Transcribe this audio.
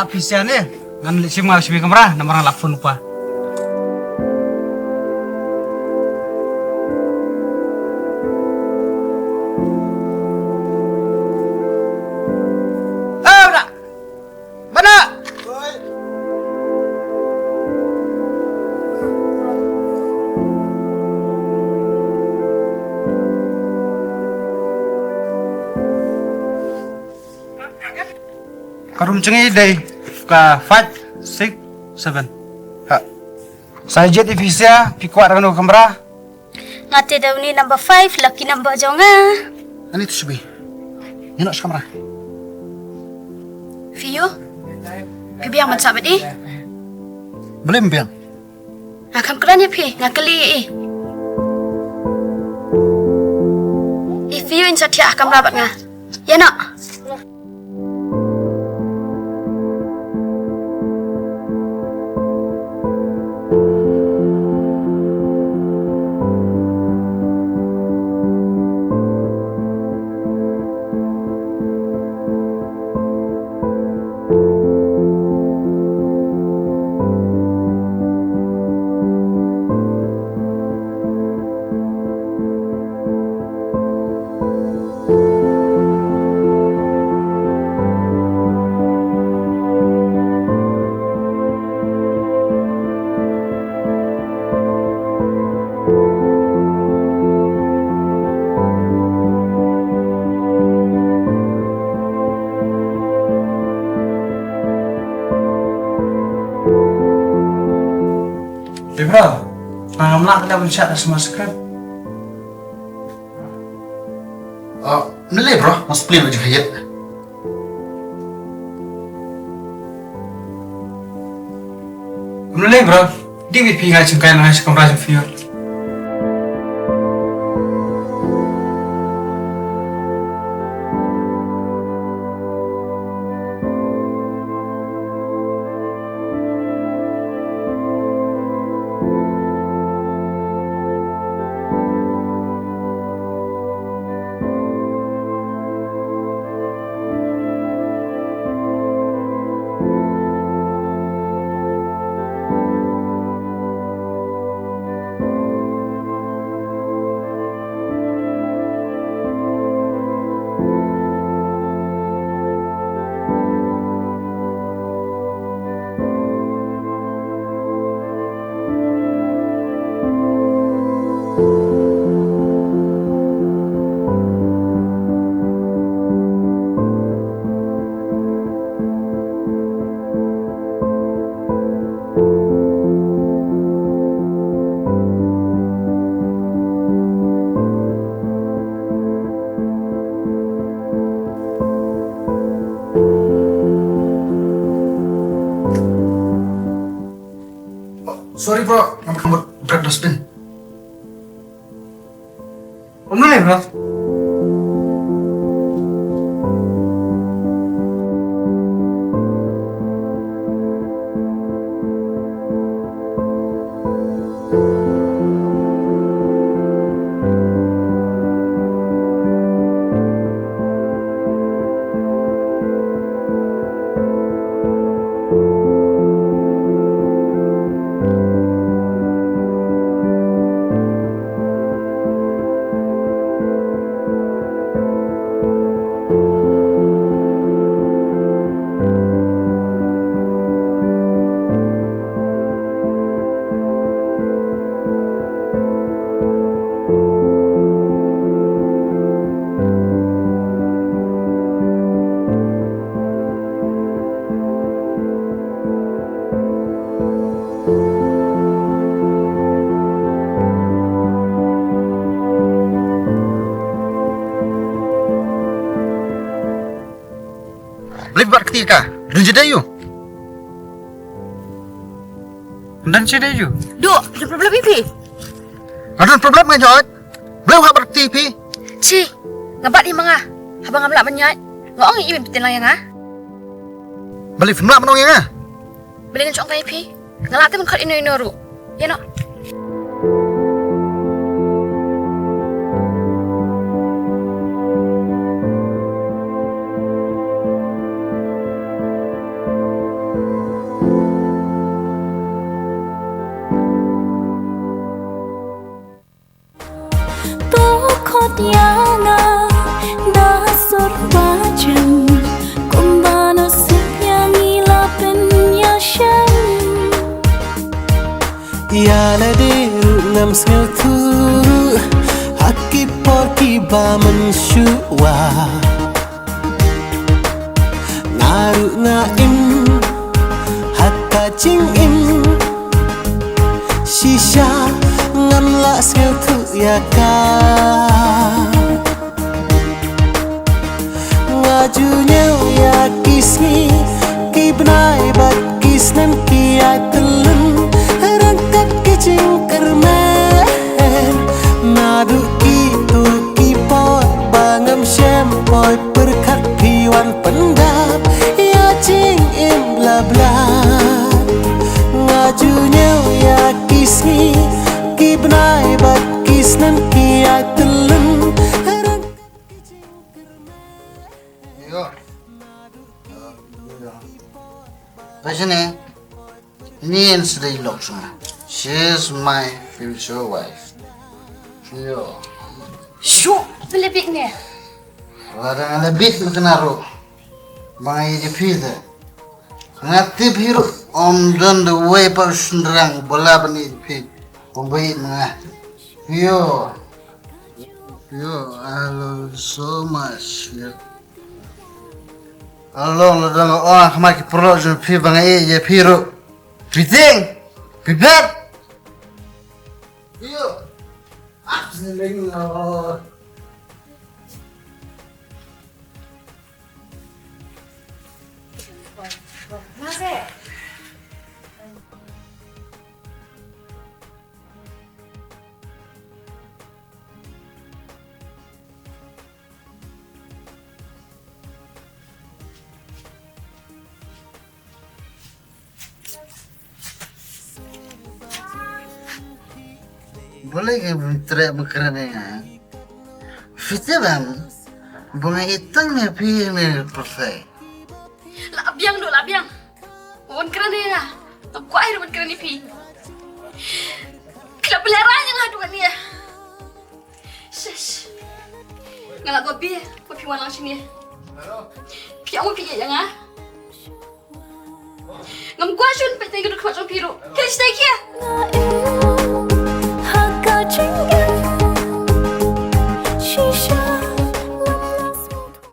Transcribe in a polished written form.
pisahnya. Ngan lihat mah sih kamera, nomor telepon lupa. Karum cengi day ka 5, 6, 7. Ha. Saya jet visa pikuat dengan kamera. Ngate daw ni number 5 lucky number jaw nga. Ani tu subi. Ni nak kamera. Fiyo. Bibiang man sabat eh. Boleh mbiang. Akam keran ya pi ngakali eh. Fiyo in satya akam rabat nga. Ya nak. Bro, nak kita bersyarat semua skrip. Nilai bro, mas plan aja hayat. Nilai bro, DVP ngaji kain ngaji kamera view. Sorry bro, kamu berat dustbin. Nilai bro. Boleh buat ketika dan jeda you. Dan jeda you. Duk, ada problem pipi. Ada problem kan Jod? Boleh buat berarti pi. Ci, ngabat ni mangah. Habang ngamlak menyat. Ngong i pitin lang yang ah. Balik film menong yang ah. Beli ngacok kay pi. Ngalak te man khat ino ru. Ya no. ngam sngel thu Haki porki ba mensyua Ngaru nga im Hatta ching im Shisha ngam la sngel thu ya ka Ngaju nyau ya kisni Ki benai bat kisnen ki ai telen Rangkat ki ching kermen Nadu ki tu ki pot Bangam sempoi perkat piwan pendap Ya ching im bla bla Ngaju nyau ya kisni Ki benai bat kisnen ki ai telen Passionate. Ini yang sedih loksana. She's my future wife. Yo. Syuk, lebih ni. Orang lebih mengenal bangai je pide. Ngati biru om don the way pasundang bola bani pide. Ombai mengah. Yo. I love you so much. Allah ladang orang kemari perlu je pi bangai je piru. Piting. Pibet. Yo. Seling Allah. Boleh ke teriak berkerana Fitnya bang bunga hitam ya pi ni perfect. Labiang do labiang. Wan kerana ya. Aku air wan kerana pi. Kelap belarang yang adu ni ya. Shush. Ngalak babi, babi walang sini. Pi amu pi yang ah. Ngam gua shun pe tengok kat macam piru. Kau stay here.